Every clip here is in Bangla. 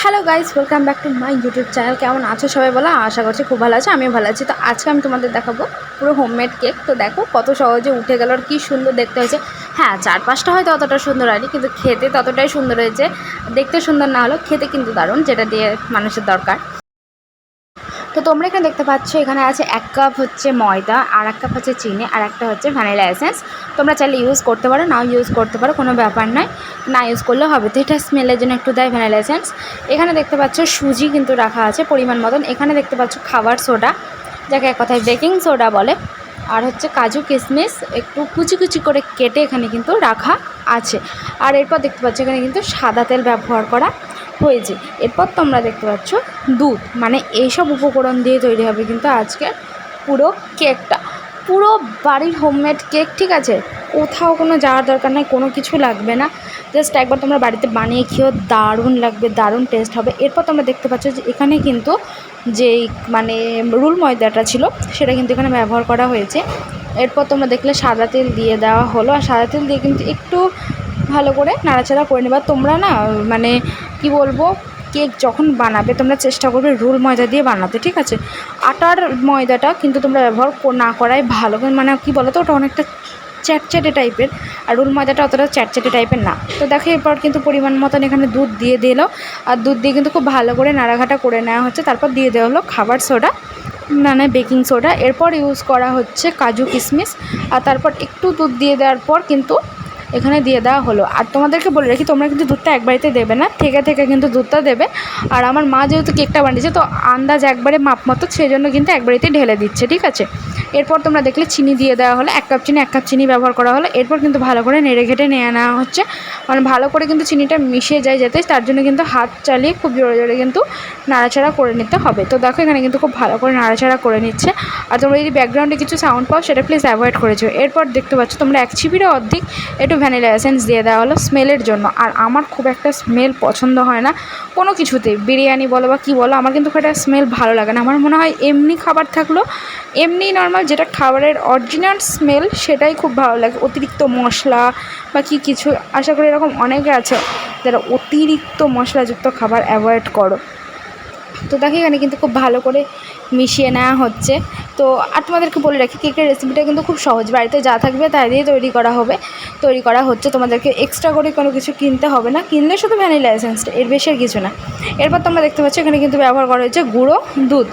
Hello guys, welcome back to my YouTube channel. কেমন আছো সবাই বলো? আশা করছি খুব ভালো আছো, আমিও ভালো আছি। তো আজকে আমি তোমাদের দেখাবো পুরো হোমমেড কেক। তো দেখো কত সহজে উঠে গেল, আর কী সুন্দর দেখতে হয়েছে। হ্যাঁ, চারপাশটা হয়তো অতটা সুন্দর হয়নি, কিন্তু খেতে ততটাই সুন্দর হয়েছে। দেখতে সুন্দর না হলেও খেতে কিন্তু দারুণ, যেটা দিয়ে মানুষের দরকার। তো তোমরা এখানে দেখতে পাচ্ছ, এখানে আছে 1 কাপ হচ্ছে ময়দা, আর 1 কাপ হচ্ছে চিনি, আর একটা হচ্ছে ভ্যানিলা এসেন্স। তোমরা চাইলে ইউজ করতে পারো, নাও ইউজ করতে পারো, কোনো ব্যাপার নয়, না ইউজ করলেও হবে। তো এটা স্মেলের জন্য একটু দেয় ভ্যানিলা এসেন্স। এখানে দেখতে পাচ্ছ সুজি কিন্তু রাখা আছে পরিমাণ মতন। এখানে দেখতে পাচ্ছ খাবার সোডা, যাকে এক কথায় বেকিং সোডা বলে। আর হচ্ছে কাজু কিশমিশ একটু কুচি কুচি করে কেটে এখানে কিন্তু রাখা আছে। আর এরপর দেখতে পাচ্ছ এখানে কিন্তু সাদা তেল ব্যবহার করা হয়েছে। এরপর তোমরা দেখতে পাচ্ছ দুধ, মানে এইসব উপকরণ দিয়ে তৈরি হবে কিন্তু আজকে পুরো কেকটা, পুরো বাড়ির হোমমেড কেক। ঠিক আছে, কোথাও কোনো যাওয়ার দরকার নেই, কোনো কিছু লাগবে না। জাস্ট একবার তোমরা বাড়িতে বানিয়ে খেয়েও, দারুণ লাগবে, দারুণ টেস্ট হবে। এরপর তোমরা দেখতে পাচ্ছ যে এখানে কিন্তু যেই মানে রুল ময়দাটা ছিল সেটা কিন্তু এখানে ব্যবহার করা হয়েছে। এরপর তোমরা দেখলে সাদা তেল দিয়ে দেওয়া হলো, আর সাদা তেল দিয়ে কিন্তু একটু ভালো করে নাড়াচাড়া করে নেবা। তোমরা না মানে কি বলবো, কেক যখন বানাবে তোমরা চেষ্টা করবে রুল ময়দা দিয়ে বানাতে। ঠিক আছে, আটার ময়দাটা কিন্তু তোমরা ব্যবহার না করাই ভালো। মানে কি বলো তো, ওটা অনেকটা চ্যাটচ্যাটে টাইপের, আর রুল ময়দাটা অতটা চ্যাটচ্যাটে টাইপের না। তো দেখো এরপর কিন্তু পরিমাণ মতন এখানে দুধ দিয়ে দিল, আর দুধ দিয়ে কিন্তু খুব ভালো করে নাড়াঘাটা করে নেওয়া হচ্ছে। তারপর দিয়ে দেওয়া হলো খাবার সোডা, মানে বেকিং সোডা। এরপর ইউজ করা হচ্ছে কাজু কিশমিশ, আর তারপর একটু দুধ দিয়ে দেওয়ার পর কিন্তু এখানে দিয়ে দেওয়া হলো। আর তোমাদেরকে বলে রাখি, তোমরা কিন্তু দুধটা একবারেতে দেবে না, থেকে থেকে কিন্তু দুধটা দেবে। আর আমার মা যেহেতু কেকটা বানিয়েছে, তো আন্দাজ একবারে মাপ মতো, সেই জন্য কিন্তু একবারেতে ঢেলে দিচ্ছে। ঠিক আছে, এরপর তোমরা দেখলে চিনি দিয়ে দেওয়া হলো, 1 কাপ চিনি, 1 কাপ চিনি ব্যবহার করা হলো। এরপর কিন্তু ভালো করে নেড়ে ঘেটে নিয়ে নেওয়া হচ্ছে, মানে ভালো করে কিন্তু চিনিটা মিশিয়ে যায় যাতে, তার জন্য কিন্তু হাত চালিয়ে খুব জোরে জোরে কিন্তু নাড়াচাড়া করে নিতে হবে। তো দেখো এখানে কিন্তু খুব ভালো করে নাড়াচাড়া করে নিচ্ছে। আর তোমরা যদি ব্যাকগ্রাউন্ডে কিছু সাউন্ড পাও সেটা প্লিজ অ্যাভয়েড করেছো। এরপর দেখতে পাচ্ছ তোমরা 1 চিপিরও অর্ধেক একটু ভ্যানিলা এসেন্স দিয়ে দেওয়া হলো স্মেলের জন্য। আর আমার খুব একটা স্মেল পছন্দ হয় না কোনো কিছুতেই, বিরিয়ানি বলো বা কী বলো, আমার কিন্তু খুব একটা স্মেল ভালো লাগে না। আমার মনে হয় এমনি খাবার থাকলো, এমনি নর্মাল যেটা খাবারের অরিজিনাল স্মেল, সেটাই খুব ভালো লাগে। অতিরিক্ত মশলা বা কিছু, আশা করি এরকম অনেকে আছে যারা অতিরিক্ত মশলাযুক্ত খাবার অ্যাভয়েড করো। তো দেখো এখানে কিন্তু খুব ভালো করে মিশিয়ে নেওয়া হচ্ছে। তো আর তোমাদেরকে বলে রাখি, কেকের রেসিপিটা কিন্তু খুব সহজ, বাড়িতে যা থাকবে তাই দিয়ে তৈরি করা হচ্ছে। তোমাদেরকে এক্সট্রা করে কোনো কিছু কিনতে হবে না, কিনলে শুধু ভ্যানিলা এসেন্সটা, এর বেশি আর কিছু না। এরপর তোমরা দেখতে পাচ্ছ এখানে কিন্তু ব্যবহার করা হয়েছে গুঁড়ো দুধ।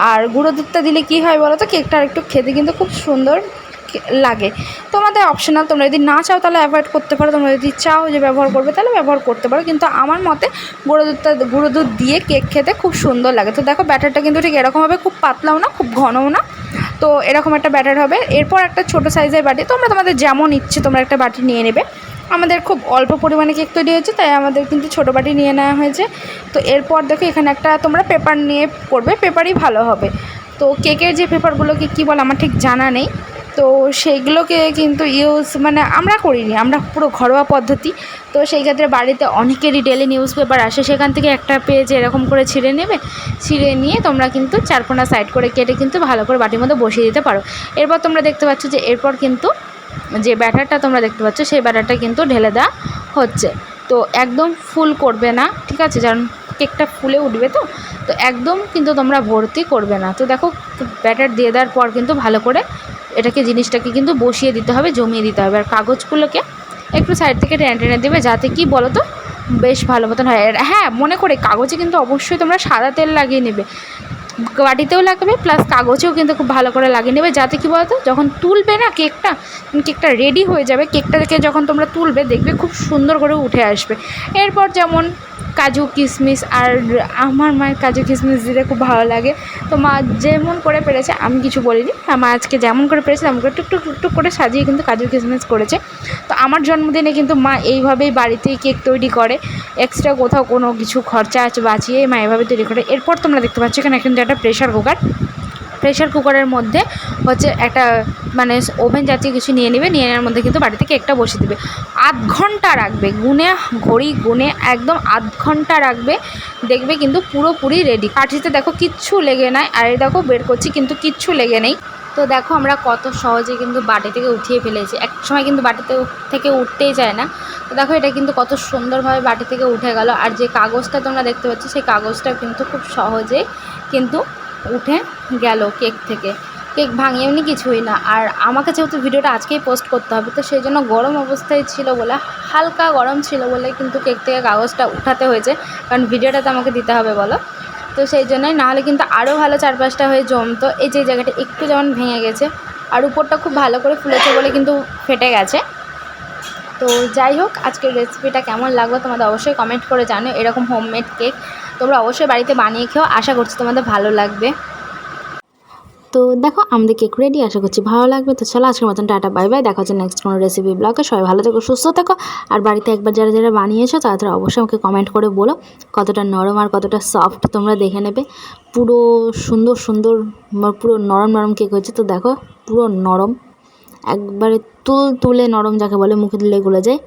আর গুঁড়ো দুধটা দিলে কী হয় বলো তো, কেকটা আর একটু খেতে কিন্তু খুব সুন্দর লাগে। তোমাদের অপশনাল, তোমরা যদি না চাও তাহলে অ্যাভয়েড করতে পারো, তোমরা যদি চাও যে ব্যবহার করবে তাহলে ব্যবহার করতে পারো। কিন্তু আমার মতে গুঁড়ো দুধ দিয়ে কেক খেতে খুব সুন্দর লাগে। তো দেখো ব্যাটারটা কিন্তু ঠিক এরকম হবে, খুব পাতলাও না খুব ঘনও না, তো এরকম একটা ব্যাটার হবে। এরপর একটা ছোটো সাইজের বাটি, তোমরা তোমাদের যেমন ইচ্ছে তোমরা একটা বাটি নিয়ে নেবে। আমাদের খুব অল্প পরিমাণে কেক তৈরি হয়েছে, তাই আমাদের কিন্তু ছোটো বাটি নিয়ে নেওয়া হয়েছে। তো এরপর দেখো এখানে একটা তোমরা পেপার নিয়ে করবে, পেপারই ভালো হবে। তো কেকের যে পেপারগুলোকে কী বলে আমার ঠিক জানা নেই, তো সেইগুলোকে কিন্তু মানে আমরা করিনি, আমরা পুরো ঘরোয়া পদ্ধতি। তো সেই ক্ষেত্রে বাড়িতে অনেকেরই ডেলি নিউজ পেপার আসে, সেখান থেকে একটা পেজ এরকম করে ছিঁড়ে নেবে, ছিঁড়ে নিয়ে তোমরা কিন্তু চারকোনা সাইড করে কেটে কিন্তু ভালো করে বাটির মধ্যে বসিয়ে দিতে পারো। এরপর তোমরা দেখতে পাচ্ছ যে এরপর কিন্তু যে ব্যাটারটা তোমরা দেখতে পাচ্ছ সেই ব্যাটারটা কিন্তু ঢেলে দেওয়া হচ্ছে। তো একদম ফুল করবে না, ঠিক আছে, কারণ কেকটা ফুলে উঠবে। তো তো একদম কিন্তু তোমরা ভর্তি করবে না। তো দেখো ব্যাটার দিয়ে দেওয়ার পর কিন্তু ভালো করে জিনিসটাকে কিন্তু বসিয়ে দিতে হবে, জমিয়ে দিতে হবে। আর কাগজগুলোকে একটু সাইড থেকে টেনে টেনে দেবে, যাতে কি বলো তো বেশ ভালো মতন হয়। হ্যাঁ, মনে করে কাগজে কিন্তু অবশ্যই তোমরা সাদা তেল লাগিয়ে নেবে, বাটিতেও লাগবে প্লাস কাগজেও কিন্তু খুব ভালো করে লাগিয়ে নেবে, যাতে কি বলতো যখন তুলবে না কেকটা রেডি হয়ে যাবে, কেকটাকে যখন তোমরা তুলবে দেখবে খুব সুন্দর করে উঠে আসবে। এরপর যেমন কাজু কিশমিশ, আর আমার মায়ের কাজু কিশমিশ দিতে খুব ভালো লাগে। তো মা যেমন করে পেরেছে, আমি কিছু বলিনি, মা আজকে যেমন করে পেরেছে তেমন করে টুকটুক টুকটুক করে সাজিয়ে কিন্তু কাজু কিশমিশ করেছে। তো আমার জন্মদিনে কিন্তু মা এইভাবেই বাড়িতেই কেক তৈরি করে, এক্সট্রা কোথাও কোনো কিছু খরচা আছে বাঁচিয়ে মা এভাবে তৈরি করে। এরপর তোমরা দেখতে পাচ্ছ এখানে কিন্তু একটা প্রেশার কুকারের মধ্যে হচ্ছে একটা মানে ওভেন জাতীয় কিছু নিয়ে নেওয়ার মধ্যে কিন্তু বাড়িতে কেকটা বসিয়ে দেবে। 8 ঘন্টা রাখবে, ঘড়ি গুনে একদম 8 ঘন্টা রাখবে, দেখবে কিন্তু পুরোপুরি রেডি। কাঠিতে দেখো কিচ্ছু লেগে নাই, আর এই দেখো বের করছি কিন্তু কিচ্ছু লেগে নেই। তো দেখো আমরা কত সহজে কিন্তু বাটি থেকে উঠিয়ে ফেলেছি, এক সময় কিন্তু বাটিতে থেকে উঠতেই চায় না। তো দেখো এটা কিন্তু কত সুন্দরভাবে বাটি থেকে উঠে গেল। আর যে কাগজটা তোমরা দেখতে পাচ্ছ সেই কাগজটা কিন্তু খুব সহজেই কিন্তু উঠে গেল কেক থেকে। কেক ভাঙে এমনি কিছুই না। আর আমাকে যেহেতু ভিডিওটা আজকেই পোস্ট করতে হবে, তো সেই জন্য গরম অবস্থায় ছিল বলে, হালকা গরম ছিল বলে কিন্তু কেক থেকে কাগজটা উঠাতে হয়েছে, কারণ ভিডিওটা তো আমাকে দিতে হবে বলো। তো সেই জন্যই, নাহলে কিন্তু আরও ভালো 4-5টা হয়ে জমতো। এই যে জায়গাটা একটু যেমন ভেঙে গেছে, আর উপরটা খুব ভালো করে ফুলেছে বলে কিন্তু ফেটে গেছে। তো যাই হোক, আজকের রেসিপিটা কেমন লাগলো তোমাদের অবশ্যই কমেন্ট করে জানো। এরকম হোমমেড কেক তোমরা অবশ্যই বাড়িতে বানিয়ে খেও, আশা করছি তোমাদের ভালো লাগবে। তো দেখো আমাদের কেক রেডি, আশা করছি ভালো লাগবে। তো চলো আজকের মতন টাটা, বাই বাই, দেখা হচ্ছে নেক্সট কোনো রেসিপি ব্লগে। সবাই ভালো থেকো, সুস্থ থেকো। আর বাড়িতে একবার যারা যারা বানিয়েছো তারা অবশ্যই আমাকে কমেন্ট করে বলো কতটা নরম আর কতটা সফট, তোমরা দেখে নেবে। পুরো সুন্দর সুন্দর পুরো নরম নরম কেক হয়েছে। তো দেখো পুরো নরম, একবারে তুলে নরম যাকে বলে, মুখে দিলে গলে যায়।